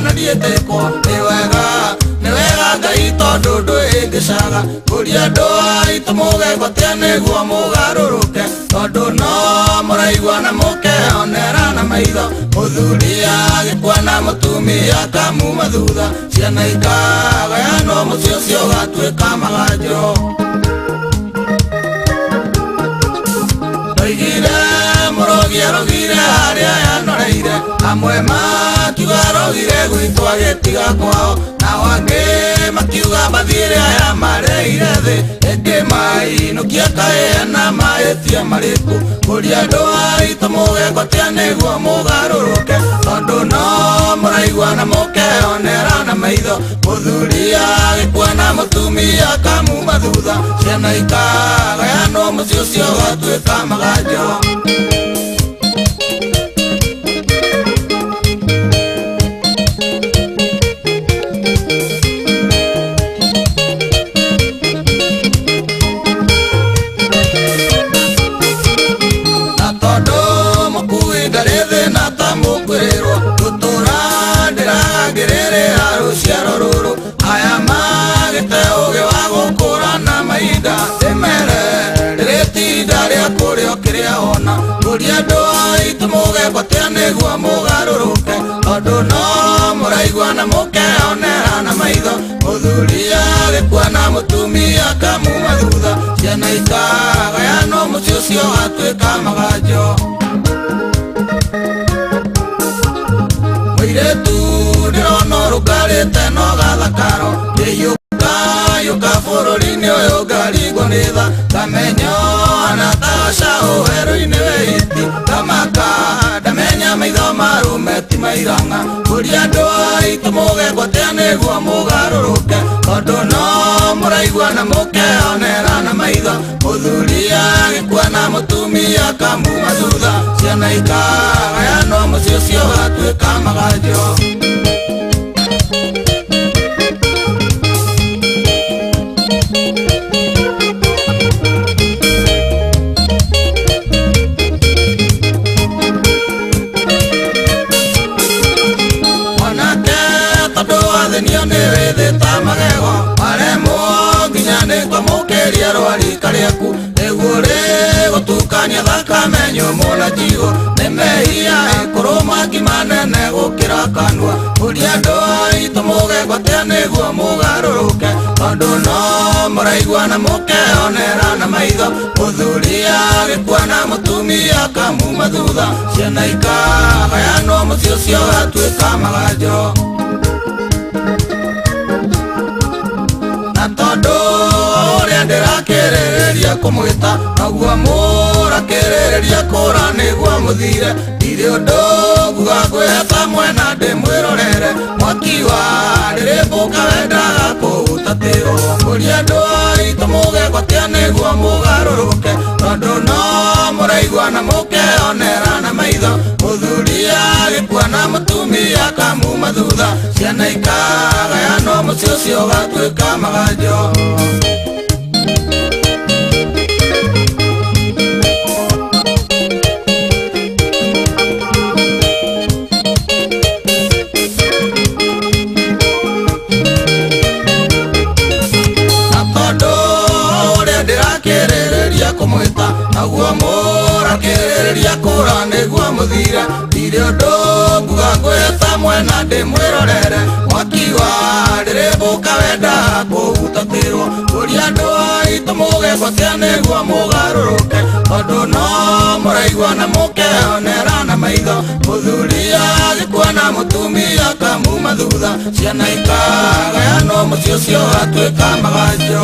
na ndietĩkwo nĩ wega Ngai tondũ ndwĩngĩcaga kũria andũ aitũ mũgegotia nĩguo mũgarũrũke tondũ no mũraigua na mũkeonera na maitho mũthuri agĩkua na mũtumia akamuma thutha ciana ikagayanwo mũciĩ ũcio ũgatuĩka maganjo oigire mũrogi arogire harĩa yanoreire amwe makiuga arogire gwitũ agĩtiga kwao nao angĩ makiuga mathiĩre aya mareire thĩ ĩngĩ mainũkia kaĩana mahĩtia marĩkũ kũria andũ aitũ mũgegotia nĩguo mũgarũrũke tondũ no mũraigua na mũkeonera na maitho mũthuri agĩkua na mũtumia akamuma thutha ciana ikagayanwo mũciĩ ũcio ũgatuĩka maganjo ruciaro rũrũ aya magĩte ũgĩ wa gũkũrana mahinda rĩmere rĩrĩtinda rĩa kũrĩa kĩrĩa ona kũria andũ aitũ mũgegotia nĩguo mũgarũrũke tondũ no mũraigua na mũkeonera na maitho mũthuri agĩkua na mũtumia akamuma thutha ciana ikagayanwo mũciĩ ũcio watuĩka maganjo mũirĩtu ndĩrona rũkarĩte no gathakaro kĩyũka bũrũri-inĩ ũyũ ngaringwo nĩ tha ngamenyo na tacaũ werũ-inĩ wĩiti ngamaka ndamenya maitho marũme ti mairanga kũria andũ aitũ mũgegotia nĩguo mũgarũrũke tondũ no mũraigua na mũkeonera na maitho mũthuri agĩkua na mũtumia akamuma thutha ciana ikagayanwo mũciĩ ũcio ũgatuĩka maganjo rĩaku nĩguo rĩgũtukania thakame nyũmũ na njigo nĩ mehia ĩkũrũmangi manene gũkĩra kanua kũria andũ aitũ mũgegotia nĩguo mũgarũrũke tondũ no mũraigua na mũkeonera na maitho mũthuri agĩkua na mũtumia akamuma thutha ciana ikagayanwo mũciĩ ũcio ũgatuĩka maganjo na tondũ ũrĩa ndĩrakĩrĩrĩria kũmwĩta naguo mũrakĩrĩrĩria kũra nĩguo mũthire ndirĩ ũndũ nguga ngwĩheta mwena ndĩmwĩrorere mwaki wa rĩrĩmbũka wendaga kũũtatĩrwo kũria andũ aitũ mũgegotia nĩguo mũgarũrũke tondũ no mũraigua na mũkeonera na maitho mũthuri agĩkua na mũtumia akamuma thutha ciana ikagayanwo mũciĩ ũcio ũgatuĩka maganjo kũmwĩta naguo mũrakĩrĩrĩria kũra nĩguo mũthire ndirĩ ũndũ nguga ngwĩheta mwena ndĩmwĩrorere mwaki wa rĩrĩmbũka wendaga kũũtatĩrwo kũria andũ aitũ mũgegotia nĩguo mũgarũrũke tondũ no mũraigua na mũkeonera na maitho mũthuri agĩkua na mũtumia akamuma thutha ciana ikagayanwo mũciĩ ũcio ũgatuĩka maganjo